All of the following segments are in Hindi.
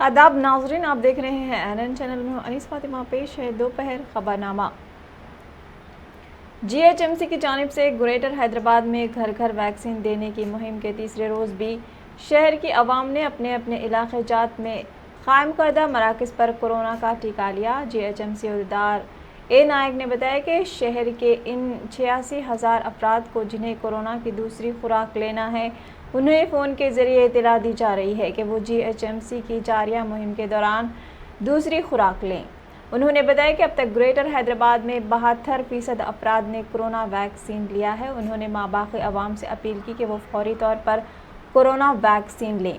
आदाब नाजरीन, आप देख रहे हैं एनएन चैनल में। अनीस फातिमा पेश है दोपहर खबरनामा। जीएचएमसी की जानिब से ग्रेटर हैदराबाद में घर घर वैक्सीन देने की मुहिम के तीसरे रोज़ भी शहर की आवाम ने अपने अपने इलाके जात में कायम करदा मराकज़ पर कोरोना का टीका लिया। जीएचएमसी अहदेदार ए नायक ने बताया कि शहर के इन 86,000 अफराद को जिन्हें कोरोना की दूसरी खुराक लेना है, उन्हें फ़ोन के ज़रिए इतला दी जा रही है कि वो जीएचएमसी की जारिया मुहिम के दौरान दूसरी खुराक लें। उन्होंने बताया कि अब तक ग्रेटर हैदराबाद में 72% अफराद ने कोरोना वैक्सीन लिया है। उन्होंने माबाक़ी अवाम से अपील की कि वो फौरी तौर पर कोरोना वैक्सीन लें।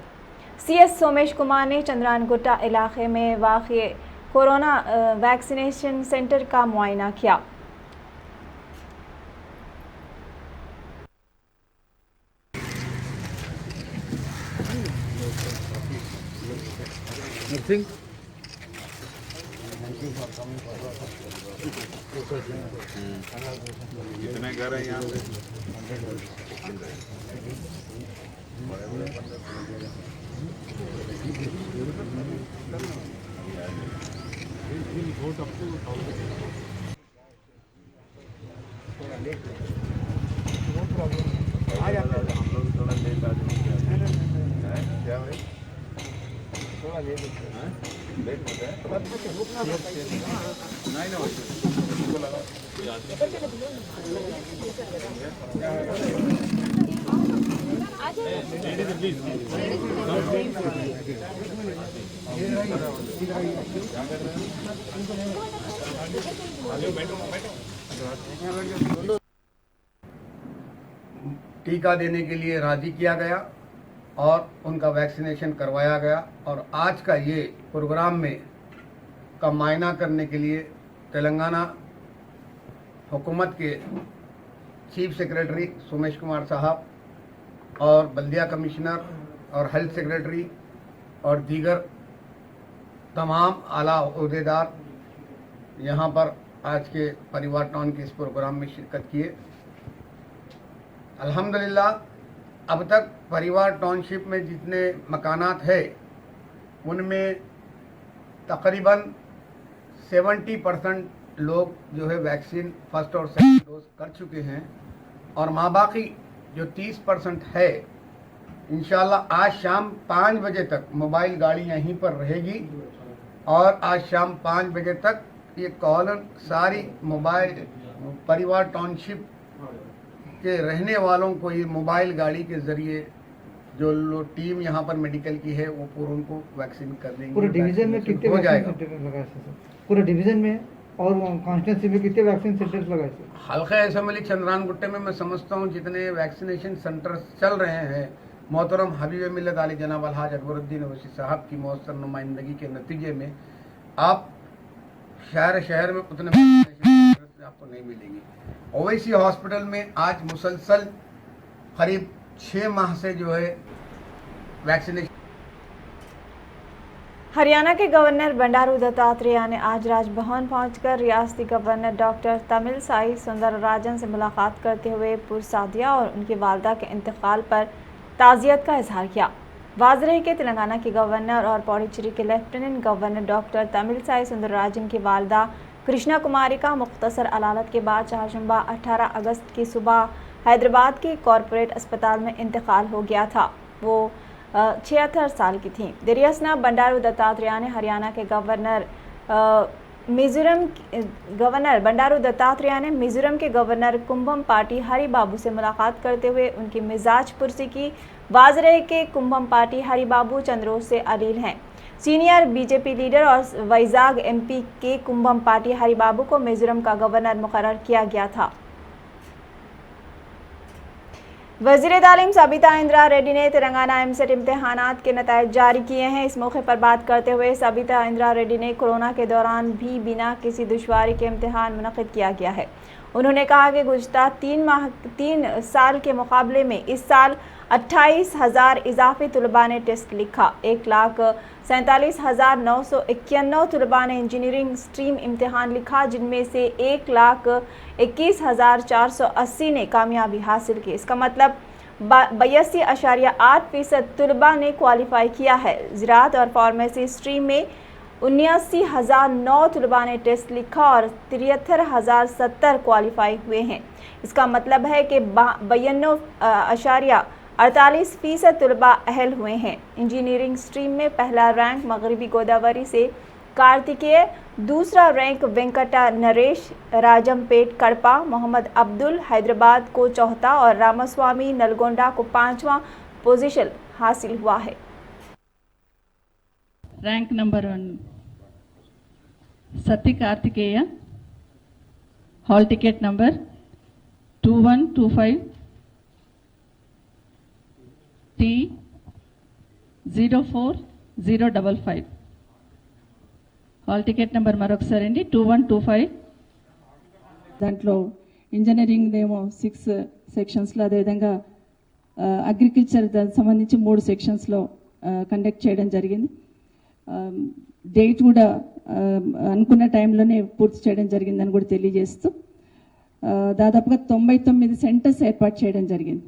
सीएस सोमेश कुमार ने चंद्रानगुट्टा इलाके में वाक़ कोरोना वैक्सीनेशन सेंटर का मुआयना किया। कितने घर हैं यहाँ पे? हम लोग थोड़ा लेट आ जाएंगे। क्या भाई? थोड़ा लेट होता है। लेट होता है? नहीं ना लगा। टीका देने के लिए राजी किया गया और उनका वैक्सीनेशन करवाया गया। और आज का ये प्रोग्राम में का मायना करने के लिए तेलंगाना हुकूमत के चीफ सेक्रेटरी सोमेश कुमार साहब और बल्दिया कमिश्नर और हेल्थ सेक्रेटरी और दीगर तमाम आला ओहदेदार यहाँ पर आज के परिवार टाउन के इस प्रोग्राम में शिरकत किए। अल्हम्दुलिल्लाह अब तक परिवार टाउनशिप में जितने मकानात है उनमें तकरीबन 70% लोग जो है वैक्सीन फर्स्ट और सेकंड डोज कर चुके हैं और माबाकी जो 30% है, इंशाल्लाह आज शाम 5 बजे तक मोबाइल गाड़ी यहीं पर रहेगी और आज शाम 5 बजे तक ये कॉलन सारी मोबाइल परिवार टाउनशिप के रहने वालों को ये मोबाइल गाड़ी के ज़रिए जो टीम यहाँ पर मेडिकल की है वो पूरा उनको वैक्सीन कर देंगे। पूरे डिवीजन में कितने वैक्सीन सेंटर लगाए सर? पूरे डिवीजन में और कॉन्स्टिट्यूंसी में कितने वैक्सीन सेंटर्स लगाए सर? हल्का असम्बली चंद्रानगुट्टे में मैं समझता हूँ जितने वैक्सीनेशन सेंटर चल रहे हैं, मोहतरम हबीब मिल्लत आली जनाब अलहाज अकबरुद्दीन ओवैसी साहब की मौसर नुमाइंदगी के नतीजे में आप शहर में उतने आपको नहीं मिलेंगी। ओवैसी हॉस्पिटल में आज मुसलसल करीब 6 माह से जो है वैक्सीनेशन। हरियाणा के गवर्नर बंडारू दत्तात्रेय ने आज राजभवन पहुंचकर रियासती गवर्नर डॉक्टर तमिलसाई सुंदरराजन से मुलाकात करते हुए पुरसादिया और उनकी वालदा के इंतकाल पर ताज़ियत का इजहार किया। वाज़ रहे कि तेलंगाना के गवर्नर और पौडीचेरी के lieutenant governor doctor Tamilisai Soundararajan की वालदा कृष्णा कुमारी का मुख्तसर अलालत के बाद चारशंबा 18 अगस्त की सुबह हैदराबाद के कॉरपोरेट अस्पताल में इंतकाल हो गया था। वो 76 साल की थीं। दरियासना बंडारू दत्तात्रेय ने हरियाणा के गवर्नर बंडारू दत्तात्रेय ने मिजोरम के गवर्नर कुंभम पार्टी हरि बाबू से मुलाकात करते हुए उनकी मिजाज पुरसी की। वाज़ रहे कि कुंभम पार्टी हरि बाबू चंद्रोज से अलील हैं। सीनियर बीजेपी लीडर और वैजाग एमपी के कुंभम पार्टी हरि बाबू को मिजोरम का गवर्नर मुकर्रर किया गया था। वज़ीर तालीम सबिता इंदिरा रेड्डी ने तेलंगाना एमसेट इम्तहानात के नताइज जारी किए हैं। इस मौके पर बात करते हुए सबिता इंदिरा रेड्डी ने कोरोना के दौरान भी बिना किसी दुश्वारी के इम्तहान मुनक़िद किया गया है। उन्होंने कहा कि गुज़िश्ता 3 साल के मुकाबले में इस साल 28,000 इजाफी तलबा ने टेस्ट लिखा। 1,47,991 तलबा ने इंजीनियरिंग स्ट्रीम इम्तहान लिखा, जिनमें से 1,21,480 ने कामयाबी हासिल की। इसका मतलब 82.8% तलबा ने क्वालिफाई किया है। ज़राअत और फार्मेसी स्ट्रीम में 79,009 तलबा ने टेस्ट लिखा और 73,070 क्वालिफाई हुए हैं। इसका मतलब है कि 92.48% तलबा अहल हुए हैं। इंजीनियरिंग स्ट्रीम में पहला रैंक मगरबी गोदावरी से कार्तिकेय, दूसरा रैंक वेंकटा नरेश, राजमपेट कड़पा, मोहम्मद अब्दुल हैदराबाद को चौथा और रामास्वामी नलगोंडा को 5वां पोजीशन हासिल हुआ है। रैंक नंबर 1 सत्य Kartikeya, hall ticket number 2125 T04055, hall ticket number మరొకసారి అండి 2125. దాంట్లో ఇంజనీరింగ్ ఏమో 6 సెక్షన్స్లో, అదేవిధంగా అగ్రికల్చర్ దానికి సంబంధించి 3 సెక్షన్స్లో కండక్ట్ చేయడం జరిగింది. డేట్ కూడా అనుకున్న టైంలోనే పూర్తి చేయడం జరిగిందని కూడా తెలియజేస్తూ దాదాపుగా 99 సెంటర్స్ ఏర్పాటు చేయడం జరిగింది.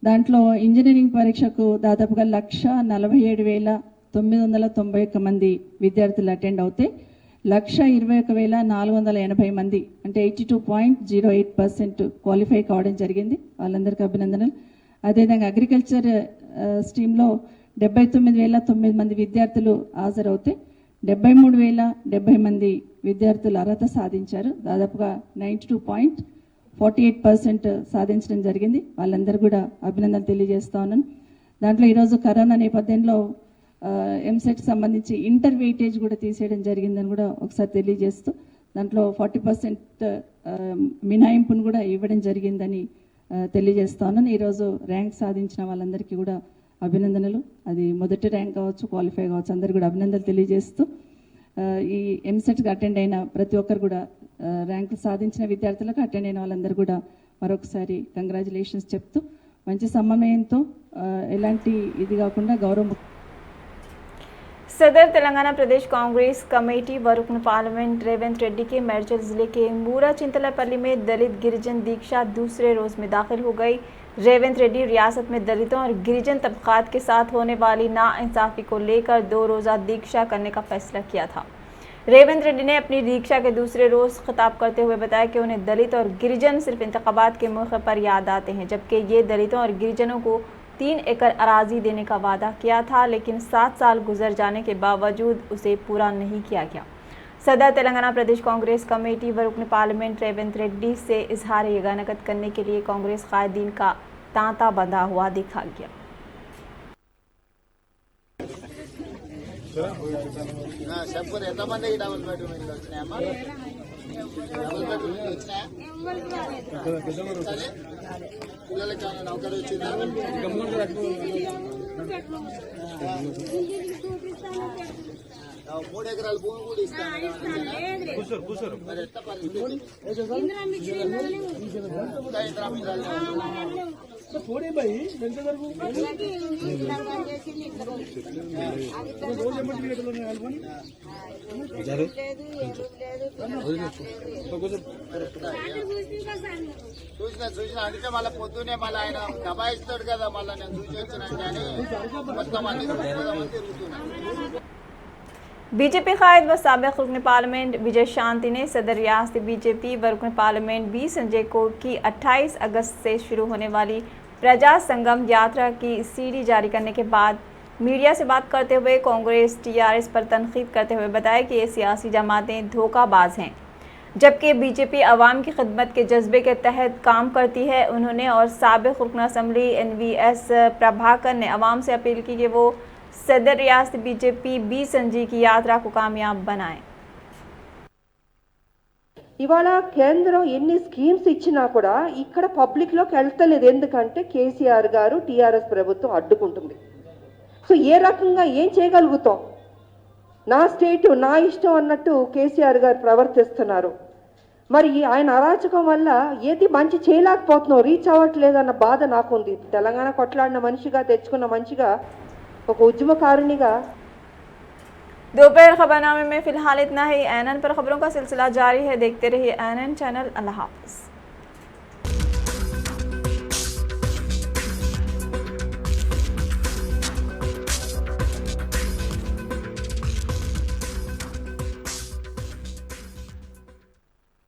దాంట్లో ఇంజనీరింగ్ పరీక్షకు దాదాపుగా 1,47,991 మంది విద్యార్థులు అటెండ్ అవుతే 1,21,480 మంది అంటే 82.08% క్వాలిఫై కావడం జరిగింది. వాళ్ళందరికీ అభినందనలు. అదేవిధంగా అగ్రికల్చర్ స్ట్రీమ్లో 79,009 మంది విద్యార్థులు హాజరవుతే 73,070 మంది విద్యార్థులు అర్హత సాధించారు. దాదాపుగా 92.48% సాధించడం జరిగింది. వాళ్ళందరూ కూడా అభినందనలు తెలియజేస్తా ఉన్నాను. దాంట్లో ఈరోజు కరోనా నేపథ్యంలో ఎంసెట్ సంబంధించి ఇంటర్ వెయిటేజ్ కూడా తీసేయడం జరిగిందని కూడా ఒకసారి తెలియజేస్తూ దాంట్లో 40% మినహాయింపును కూడా ఇవ్వడం జరిగిందని తెలియజేస్తా ఉన్నాను. ఈరోజు ర్యాంక్ సాధించిన వాళ్ళందరికీ కూడా అభినందనలు. అది మొదటి ర్యాంక్ కావచ్చు, క్వాలిఫై కావచ్చు, అందరు కూడా అభినందనలు తెలియజేస్తూ ఈ ఎంసెట్కి అటెండ్ అయిన ప్రతి ఒక్కరు కూడా ర్యాంకులు సాధించిన విద్యార్థులకు అటెండ్ అయిన వాళ్ళందరూ కూడా మరొకసారి కంగ్రాచులేషన్స్ చెప్తూ మంచి సమన్వయంతో ఎలాంటి ఇది కాకుండా గౌరవం. सदर तेलंगाना प्रदेश कांग्रेस कमेटी व रुकन पार्लियामेंट रेवंत रेड्डी के मेडचल जिले के मूरा चिंतलापल्ली में दलित गिरिजन दीक्षा दूसरे रोज में दाखिल हो गई। रेवंत रेड्डी रियासत में दलितों और गिरिजन तबकात के साथ होने वाली नाइंसाफी को लेकर 2 रोज़ा दीक्षा करने का फैसला किया था। रेवंत रेड्डी ने अपनी दीक्षा के दूसरे रोज खिताब करते हुए बताया कि उन्हें दलित और गिरिजन सिर्फ इंतखाबात के मौके पर याद आते हैं, जबकि ये दलितों और गिरिजनों को 3 एकड़ अराजी देने का वादा किया था, लेकिन 7 साल गुजर जाने के बावजूद उसे पूरा नहीं किया गया। सदर तेलंगाना प्रदेश कांग्रेस कमेटी व रुकन पार्लियामेंट रेवंत रेड्डी से इजहार यगानकत करने के लिए कांग्रेस कायदीन का तांता बंधा हुआ देखा गया। చూసిన అందుకే మళ్ళీ పొద్దునే మళ్ళీ ఆయన దబాయిస్తాడు కదా, మళ్ళీ నేను చూసి వచ్చినా కానీ మొత్తం అన్ని తిరుగుతున్నాను. बीजेपी कायद व साबिक रुकन पार्लियामेंट विजय शांति ने सदर रियासती बीजेपी व रुकन पार्लियामेंट बी संजय कोट की 28 अगस्त से शुरू होने वाली प्रजा संगम यात्रा की सीडी जारी करने के बाद मीडिया से बात करते हुए कांग्रेस टीआरएस पर तनकीद करते हुए बताया कि ये सियासी जमातें धोखाबाज हैं, जबकि बीजेपी अवाम की खिदमत के जज्बे के तहत काम करती है। उन्होंने और साबिक रुकन असम्बली NVS प्रभाकर ने अवाम से अपील की कि वो सदर रियासत बीजेपी बी संजी की यात्रा को कामयाब बनाएं। ఇవాళ కేంద్రం ఎన్ని స్కీమ్స్ ఇచ్చినా కూడా ఇక్కడ పబ్లిక్లోకి వెళ్తలేదు. ఎందుకంటే కేసీఆర్ గారు టీఆర్ఎస్ ప్రభుత్వం అడ్డుకుంటుంది. సో ఏ రకంగా ఏం చేయగలుగుతాం? నా స్టేటు నా ఇష్టం అన్నట్టు కేసీఆర్ గారు ప్రవర్తిస్తున్నారు. మరి ఆయన అరాచకం వల్ల ఏది మంచి చేయలేకపోతున్నాం, రీచ్ అవ్వట్లేదన్న బాధ నాకుంది. తెలంగాణ కొట్లాడిన మనిషిగా, తెచ్చుకున్న మనిషిగా, ఒక ఉద్యమకారునిగా. दोपहर खबरनामे में फिलहाल इतना ही। एनएन पर खबरों का सिलसिला जारी है, देखते रहिए एनएन चैनल। अल्लाह हाफिज़।